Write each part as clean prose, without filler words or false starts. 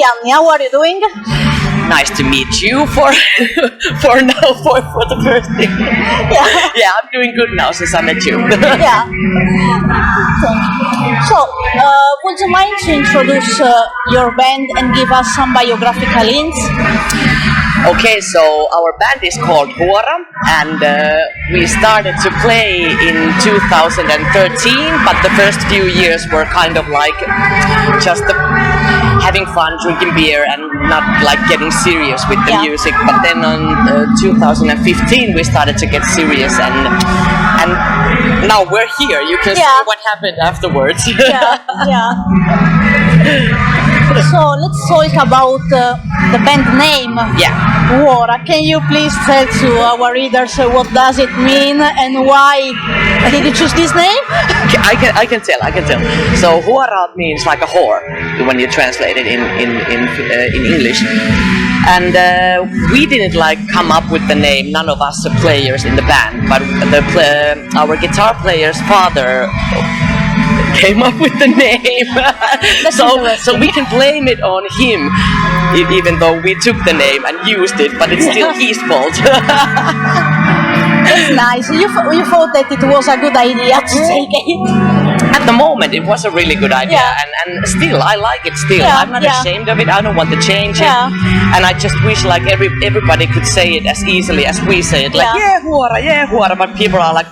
Anni, how are you doing? Nice to meet you for the first thing. Yeah, I'm doing good now since I met you. Yeah. So, would you mind to introduce your band and give us some biographical hints? Okay, so our band is called Huora, and we started to play in 2013, but the first few years were kind of like just having fun, drinking beer, and not like getting serious with the music. But then on 2015 we started to get serious, and now we're here. You can see what happened afterwards. Yeah. So let's talk about the band name. Yeah. Huora. Can you please tell to our readers what does it mean and why did you choose this name? I can tell. So Huora means like a whore when you translate it in English. And we didn't like come up with the name. None of us are players in the band, but our guitar player's father came up with the name. so we can blame it on him, even though we took the name and used it, but it's still his fault. That's nice. You thought that it was a good idea to take it? At the moment, it was a really good idea, and still, I like it still. I'm not ashamed of it. I don't want to change it. And I just wish like everybody could say it as easily as we say it. Like, Huora, but people are like,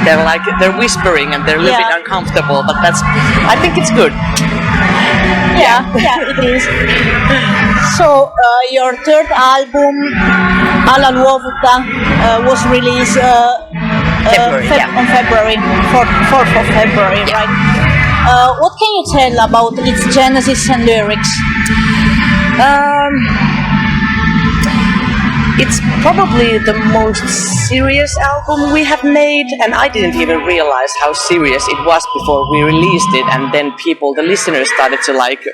they're whispering and they're a little bit uncomfortable, but I think it's good. Yeah, it is. So your third album, Alla Luovuutta, was released on February 4th of February, right? What can you tell about its genesis and lyrics? It's probably the most serious album we have made, and I didn't even realize how serious it was before we released it, and then the listeners started to like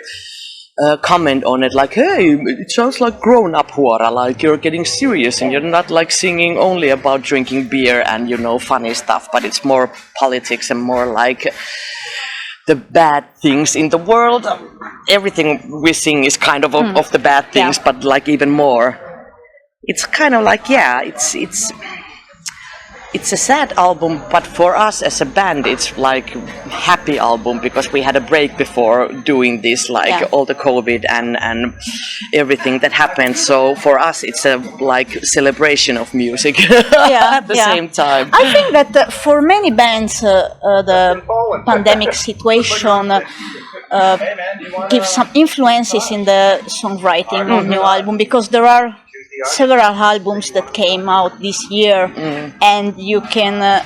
comment on it like, hey, it sounds like grown-up Huora, like you're getting serious and you're not like singing only about drinking beer and funny stuff, but it's more politics and more like the bad things in the world. Everything we sing is kind of the bad things, but like even more. It's kind of like, it's a sad album, but for us as a band, it's like happy album because we had a break before doing this, like all the COVID and everything that happened. So for us, it's a like celebration of music at the same time. I think that for many bands, the pandemic situation gives some influences in the songwriting of new album, because there are several albums that came out this year, and you can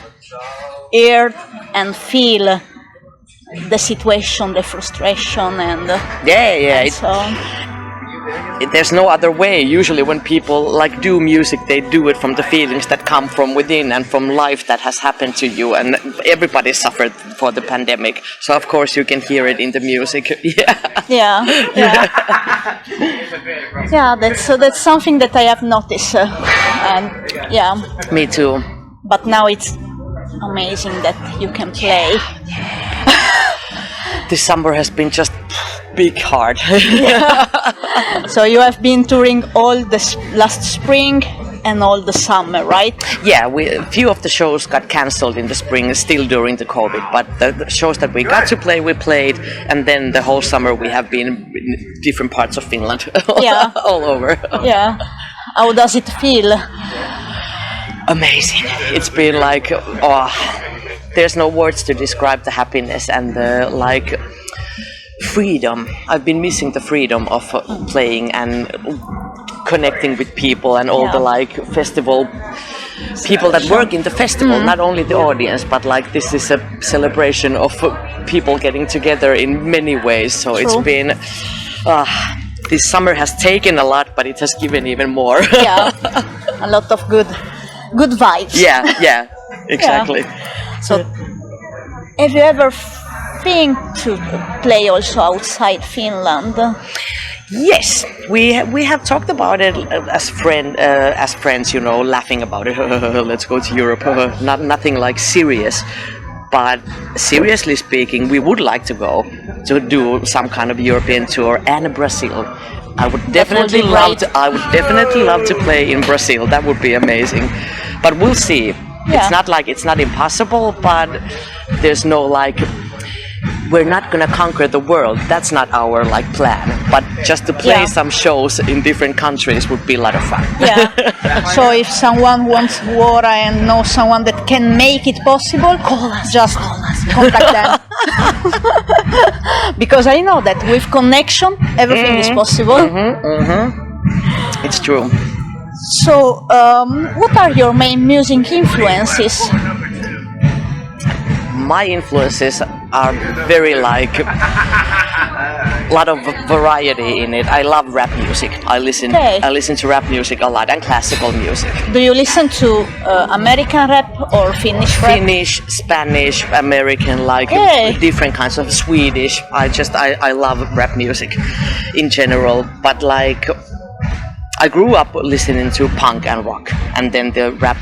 hear and feel the situation, the frustration, and there's no other way. Usually when people like do music, they do it from the feelings that come from within and from life that has happened to you, and everybody suffered for the pandemic, so of course you can hear it in the music. That's something that I have noticed, and me too. But now it's amazing that you can play. This summer has been just big hard. So you have been touring all the last spring and all the summer, right? Yeah, a few of the shows got cancelled in the spring, still during the COVID, but the shows that we got to play, we played, and then the whole summer we have been in different parts of Finland, all over. Yeah. How does it feel? Amazing. It's been like, there's no words to describe the happiness and the like freedom. I've been missing the freedom of playing and connecting with people and all the like festival people that work in the festival, not only the audience, but like this is a celebration of people getting together in many ways. So it's been this summer has taken a lot, but it has given even more. A lot of good vibes. Yeah, exactly. So have you ever think to play also outside Finland? Yes, we have talked about it as friends, laughing about it. Let's go to Europe. Nothing like serious. But seriously speaking, we would like to go to do some kind of European tour and Brazil. I would definitely love to. I would definitely love to play in Brazil. That would be amazing. But we'll see. It's not like it's not impossible, but there's no like. We're not gonna conquer the world. That's not our like plan. But just to play some shows in different countries would be a lot of fun. Yeah. So if someone wants Huora and knows someone that can make it possible, call us. Just call us. Contact them. Because I know that with connection, everything is possible. It's true. So, what are your main music influences? My influences are very like a lot of variety in it. I love rap music. I listen to rap music a lot and classical music. Do you listen to American rap or Finnish rap? Finnish, Spanish, American, like different kinds of Swedish. I love rap music in general, but like I grew up listening to punk and rock, and then the rap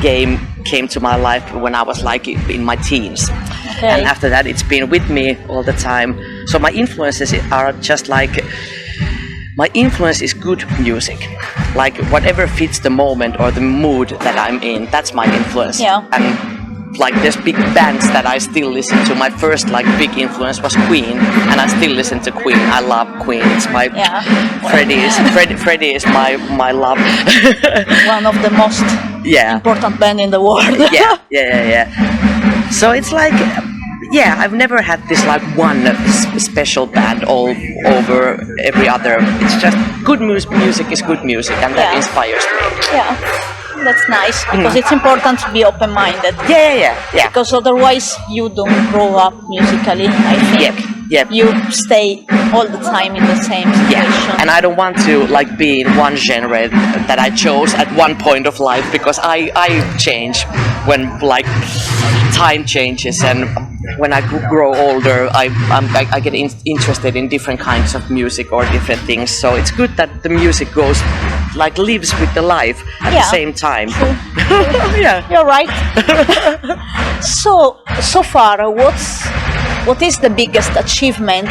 game came to my life when I was like in my teens. Okay. And after that, it's been with me all the time. So my influences are just like, my influence is good music. Like whatever fits the moment or the mood that I'm in, that's my influence. Yeah. And like there's big bands that I still listen to. My first like big influence was Queen, and I still listen to Queen. I love Queen. It's my Freddie is my love. One of the most important band in the world. yeah. So it's like, I've never had this like one special band all over every other. It's just good music is good music, and that inspires me. Yeah. That's nice, because it's important to be open-minded. Yeah. Because otherwise you don't grow up musically, I think. Yep. You stay all the time in the same situation. And I don't want to like be in one genre that I chose at one point of life, because I change when like time changes, and when I grow older, I get interested in different kinds of music or different things. So it's good that the music lives with the life at the same time. True. Yeah, you're right. So far, what is the biggest achievement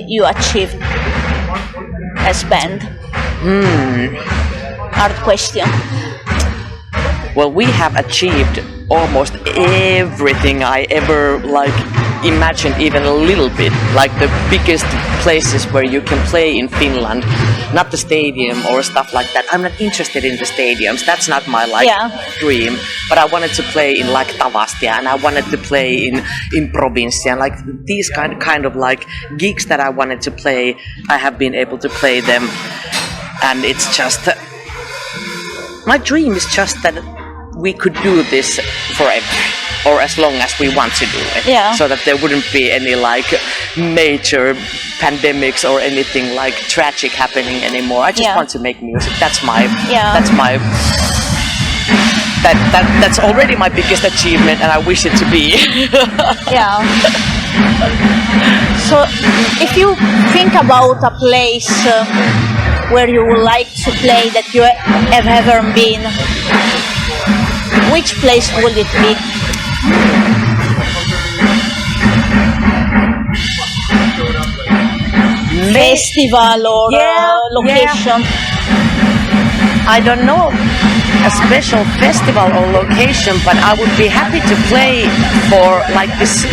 you achieved as band? Hard question. Well, we have achieved almost everything I ever imagined, even a little bit. Like the biggest places where you can play in Finland, not the stadium or stuff like that. I'm not interested in the stadiums. That's not my dream. But I wanted to play in like Tavastia, and I wanted to play in Provincia, and like these kind of like gigs that I wanted to play. I have been able to play them, and it's just my dream is just that we could do this forever, or as long as we want to do it. Yeah. So that there wouldn't be any like major pandemics or anything like tragic happening anymore. I just want to make music. That's already my biggest achievement, and I wish it to be. Yeah. So if you think about a place where you would like to play that you have ever been, which place would it be? Festival or location? I don't know a special festival or location, but I would be happy to play for like this,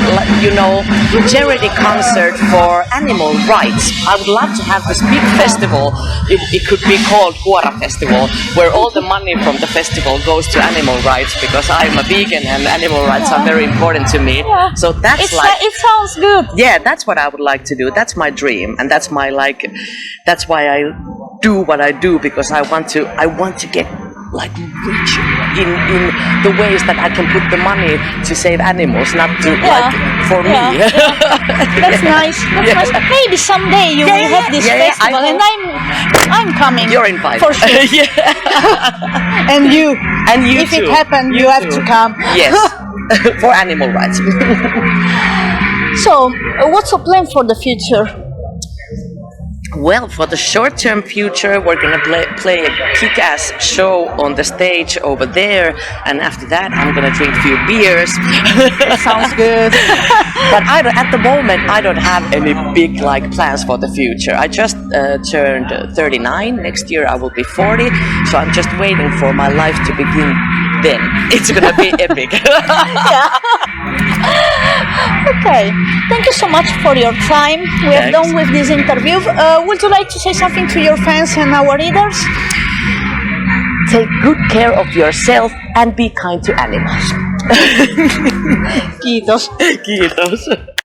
charity concert for animal rights. I would love to have this big festival. It could be called Huora Festival, where all the money from the festival goes to animal rights, because I'm a vegan and animal rights are very important to me. Yeah. So it sounds good. Yeah, that's what I would like to do. That's my dream, and that's my that's why I do what I do, because I want to get like rich in the ways that I can put the money to save animals, not to for me. Yeah. That's nice. That's nice. Maybe someday you will have this festival, and I'm coming. You're invited for sure. And you if too. It happens, you have to come. Yes, for animal rights. So, what's your plan for the future? Well, for the short-term future, we're going to play a kick-ass show on the stage over there, and after that, I'm going to drink a few beers. Sounds good. But at the moment, I don't have any big plans for the future. I just turned 39. Next year, I will be 40. So I'm just waiting for my life to begin. Then it's going to be epic. Okay, thank you so much for your time. We are done with this interview. Would you like to say something to your fans and our readers? Take good care of yourself and be kind to animals. Kiitos. Kiitos.